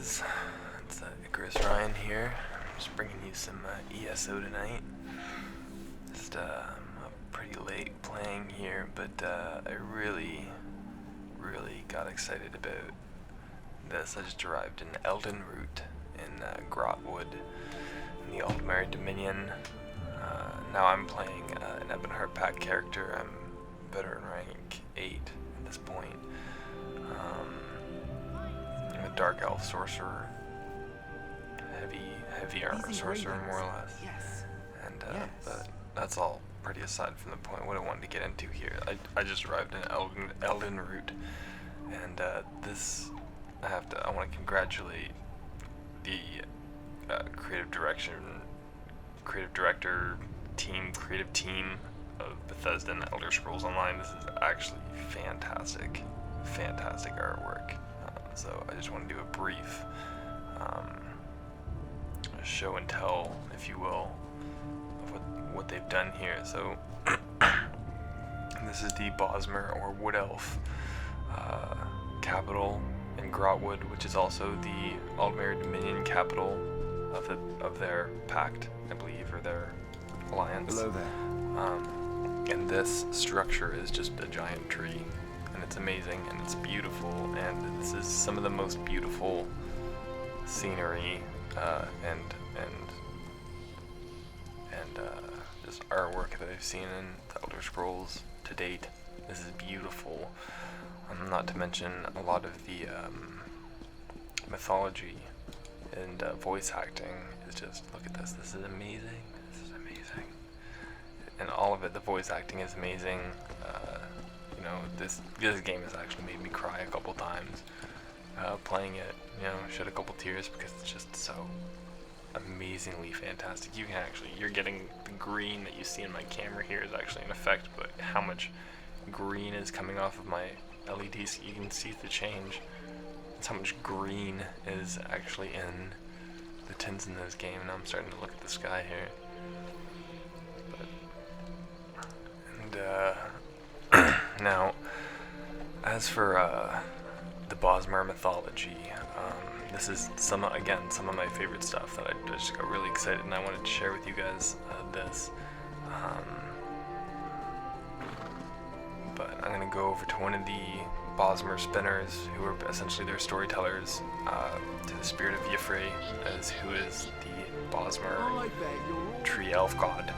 guys, it's Icarus Ryan here. I'm just bringing you some ESO tonight. Just pretty late playing here, but I really got excited about this. I just arrived in Elden route in Grotwood in the Aldmeri Dominion. Now I'm playing an Ebonheart Pack character. I'm veteran rank 8 at this point. I'm a Dark Elf sorcerer, heavy armor sorcerer, more or less. Yes. And but that's all pretty aside from the point. What I wanted to get into here, I just arrived in Elden route, and I want to congratulate the creative creative team of Bethesda and Elder Scrolls Online. This is actually fantastic artwork. So I just want to do a brief show and tell, if you will, of what they've done here. So this is the Bosmer or Wood Elf capital in Grotwood, which is also the Aldmeri Dominion capital of their pact, I believe, or their alliance. Hello there. And this structure is just a giant tree, and it's amazing and it's beautiful, and this is some of the most beautiful scenery and just artwork that I've seen in the Elder Scrolls to date. This is beautiful. Not to mention a lot of the mythology and voice acting is just, look at this. This is amazing. This is amazing. And all of it, the voice acting is amazing. This game has actually made me cry a couple times playing it. Shed a couple tears because it's just so amazingly fantastic. You're getting the green that you see in my camera here is actually an effect, but how much green is coming off of my LEDs, you can see the change. That's how much green is actually in the tints in this game. Now I'm starting to look at the sky here. Now, as for the Bosmer mythology, this is some of my favorite stuff that I just got really excited, and I wanted to share with you guys this. But I'm going to go over to one of the Bosmer spinners, who are essentially their storytellers, to the spirit of Y'ffre, who is the Bosmer tree elf god.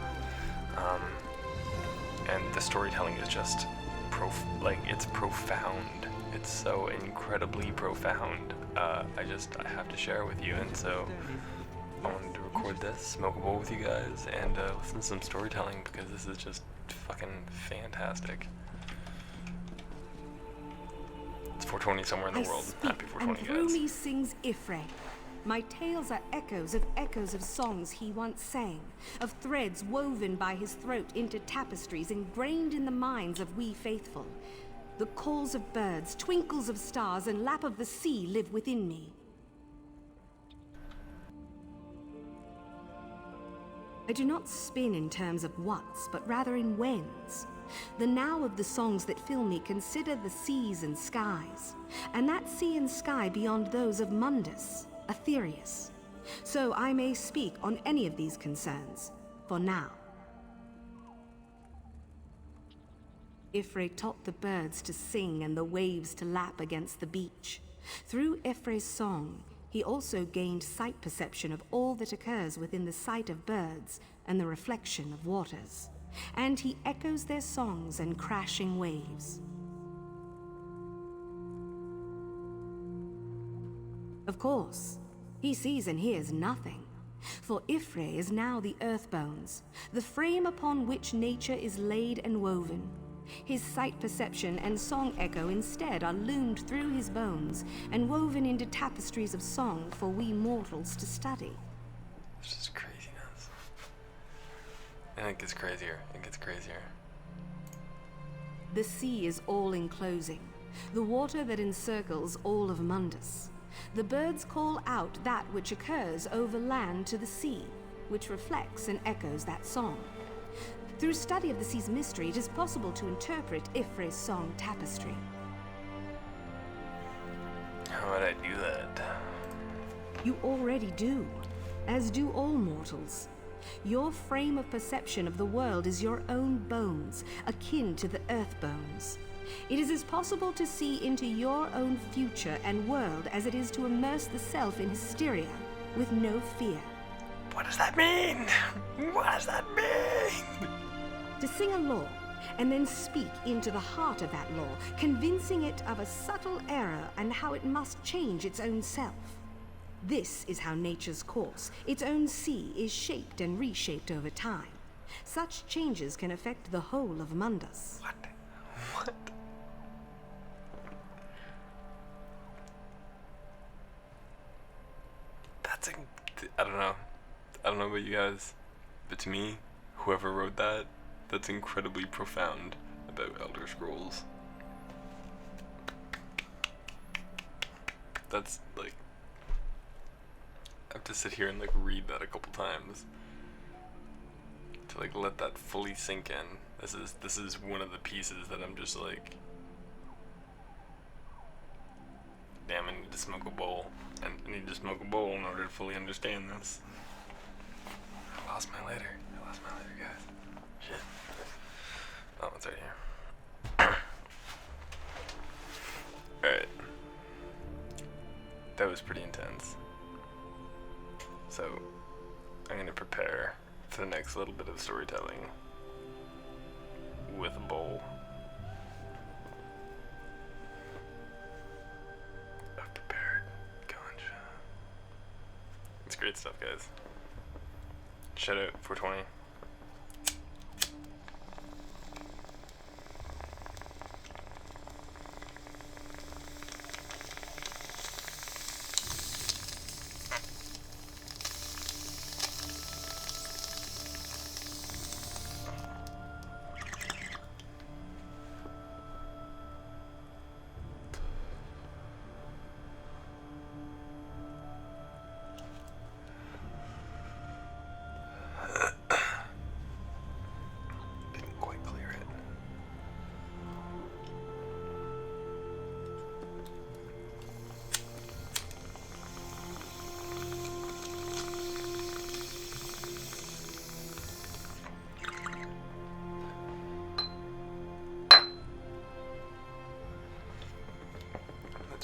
And the storytelling is just it's profound. It's so incredibly profound. I have to share it with you, and so I wanted to record this, smoke a bowl with you guys, and listen to some storytelling, because this is just fucking fantastic. It's 420 somewhere in the world. Happy 420, and through guys. me sings Y'ffre. My tales are echoes of songs he once sang, of threads woven by his throat into tapestries ingrained in the minds of we faithful. The calls of birds, twinkles of stars, and lap of the sea live within me. I do not spin in terms of whats, but rather in whens. The now of the songs that fill me consider the seas and skies, and that sea and sky beyond those of Mundus, Aetherius. So I may speak on any of these concerns, for now. Y'ffre taught the birds to sing and the waves to lap against the beach. Through Y'ffre's song, he also gained sight perception of all that occurs within the sight of birds and the reflection of waters. And he echoes their songs and crashing waves. Of course, he sees and hears nothing, for Y'ffre is now the earthbones, the frame upon which nature is laid and woven. His sight perception and song echo instead are loomed through his bones and woven into tapestries of song for we mortals to study. It's just craziness. And it gets crazier. The sea is all-enclosing, the water that encircles all of Mundus. The birds call out that which occurs over land to the sea, which reflects and echoes that song. Through study of the sea's mystery, it is possible to interpret Y'ffre's song tapestry. How would I do that? You already do, as do all mortals. Your frame of perception of the world is your own bones, akin to the earth bones. It is as possible to see into your own future and world as it is to immerse the self in hysteria with no fear. What does that mean? What does that mean? To sing a law and then speak into the heart of that law, convincing it of a subtle error and how it must change its own self. This is how nature's course, its own sea, is shaped and reshaped over time. Such changes can affect the whole of Mundus. What? I don't know about you guys, but to me, whoever wrote that, that's incredibly profound about Elder Scrolls. That's like, I have to sit here and like read that a couple times to like let that fully sink in. This is one of the pieces that I'm just like, damn, I need to smoke a bowl. And I need to smoke a bowl in order to fully understand this. I lost my lighter, guys. Shit. Oh, it's right here. Alright. That was pretty intense. So, I'm gonna prepare for the next little bit of storytelling with a bowl. It's great stuff, guys. Shout out 420.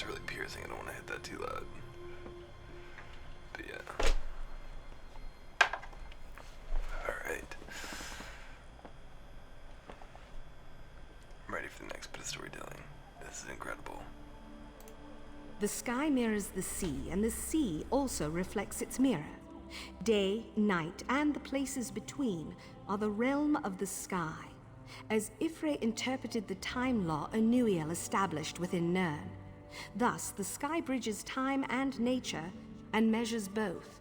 Really piercing. I don't want to hit that too loud. But yeah. Alright. I'm ready for the next bit of storytelling. This is incredible. The sky mirrors the sea, and the sea also reflects its mirror. Day, night, and the places between are the realm of the sky. As Ifre interpreted the time law Anuiel established within Nirn. Thus, the sky bridges time and nature, and measures both.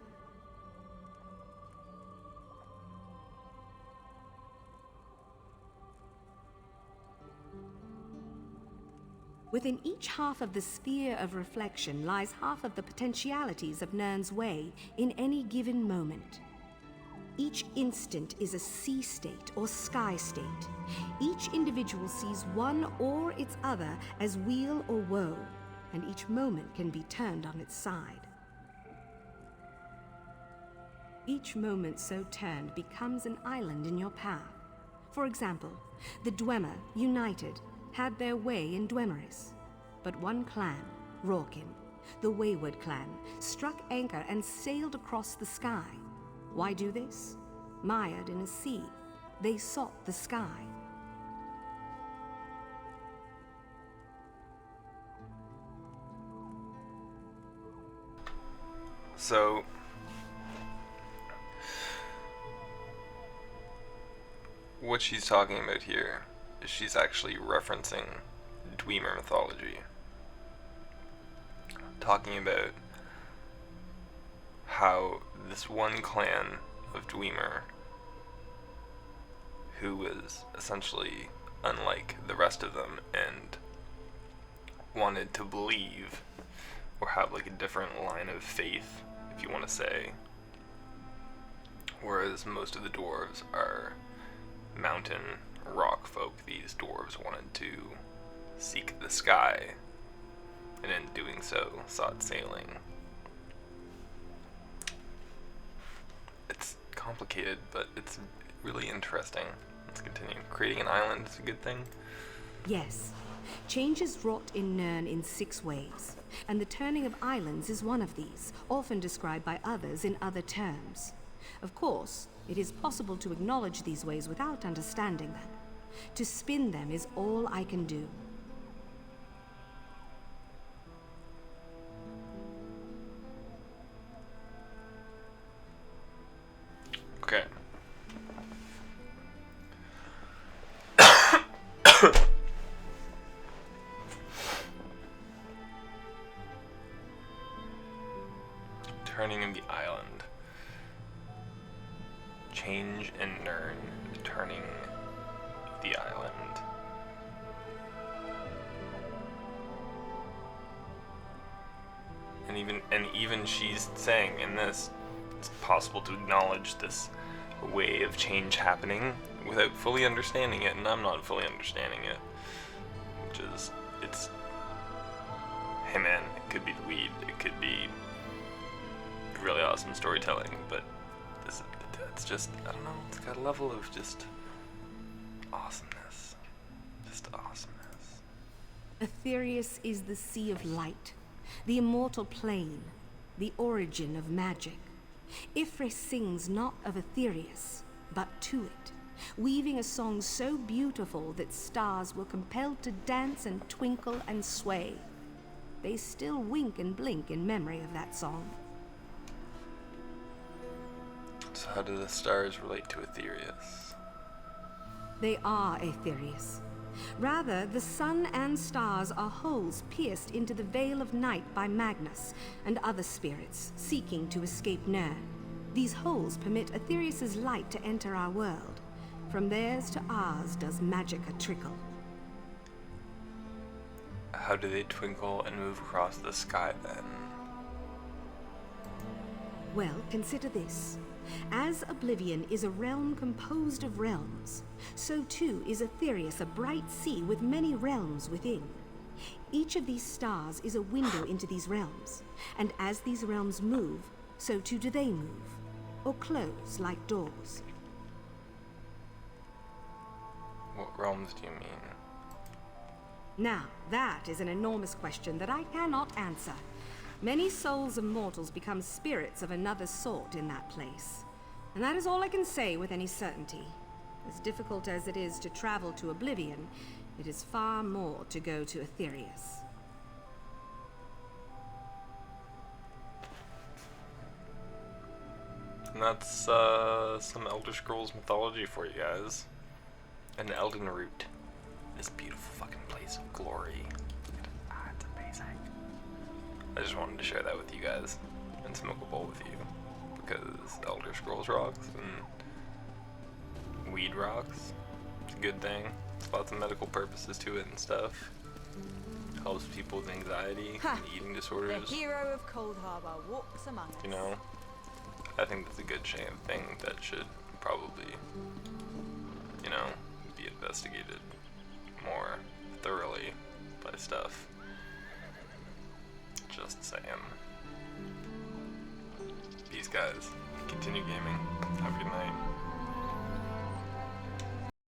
Within each half of the sphere of reflection lies half of the potentialities of Nirn's way in any given moment. Each instant is a sea state or sky state. Each individual sees one or its other as weal or woe, and each moment can be turned on its side. Each moment so turned becomes an island in your path. For example, the Dwemer, united, had their way in Dwemeris. But one clan, Rorkin, the Wayward clan, struck anchor and sailed across the sky. Why do this? Mired in a sea, they sought the sky. So, what she's talking about here is she's actually referencing Dwemer mythology. Talking about how this one clan of Dwemer, who was essentially unlike the rest of them and wanted to believe or have like a different line of faith, if you want to say, whereas most of the dwarves are mountain rock folk. These dwarves wanted to seek the sky, and in doing so sought sailing. complicated, but it's really interesting. Let's continue. Creating an island is a good thing. Yes. Change is wrought in Nirn in 6 ways, and the turning of islands is one of these, often described by others in other terms. Of course, it is possible to acknowledge these ways without understanding them. To spin them is all I can do. Okay. Turning of the island. Change and Nirn. Turning the island. And even she's saying in this, it's possible to acknowledge this way of change happening without fully understanding it, and I'm not fully understanding it. Which is, it's, hey man, it could be the weed, it could be really awesome storytelling, but it's just, I don't know, it's got a level of just awesomeness. Just awesomeness. Aetherius is the sea of light, the immortal plane, the origin of magic. Ifre sings not of Aetherius, but to it, weaving a song so beautiful that stars were compelled to dance and twinkle and sway. They still wink and blink in memory of that song. So how do the stars relate to Aetherius? They are Aetherius. Rather, the sun and stars are holes pierced into the veil of night by Magnus and other spirits seeking to escape Nirn. These holes permit Aetherius's light to enter our world. From theirs to ours does magica trickle. How do they twinkle and move across the sky then? Well, consider this. As Oblivion is a realm composed of realms, so too is Aetherius a bright sea with many realms within. Each of these stars is a window into these realms, and as these realms move, so too do they move, or close like doors. What realms do you mean? Now, that is an enormous question that I cannot answer. Many souls of mortals become spirits of another sort in that place. And that is all I can say with any certainty. As difficult as it is to travel to Oblivion, it is far more to go to Aetherius. And that's some Elder Scrolls mythology for you guys. And the Elden root. This beautiful fucking place of glory. It's amazing. I just wanted to share that with you guys and smoke a bowl with you because Elder Scrolls rocks and weed rocks. It's a good thing. There's lots of medical purposes to it and stuff. Helps people with anxiety and eating disorders. The hero of Cold Harbor walks among us. You know, I think that's a good thing that should probably, you know, be investigated more thoroughly by stuff. Just saying. Peace, guys. Continue gaming.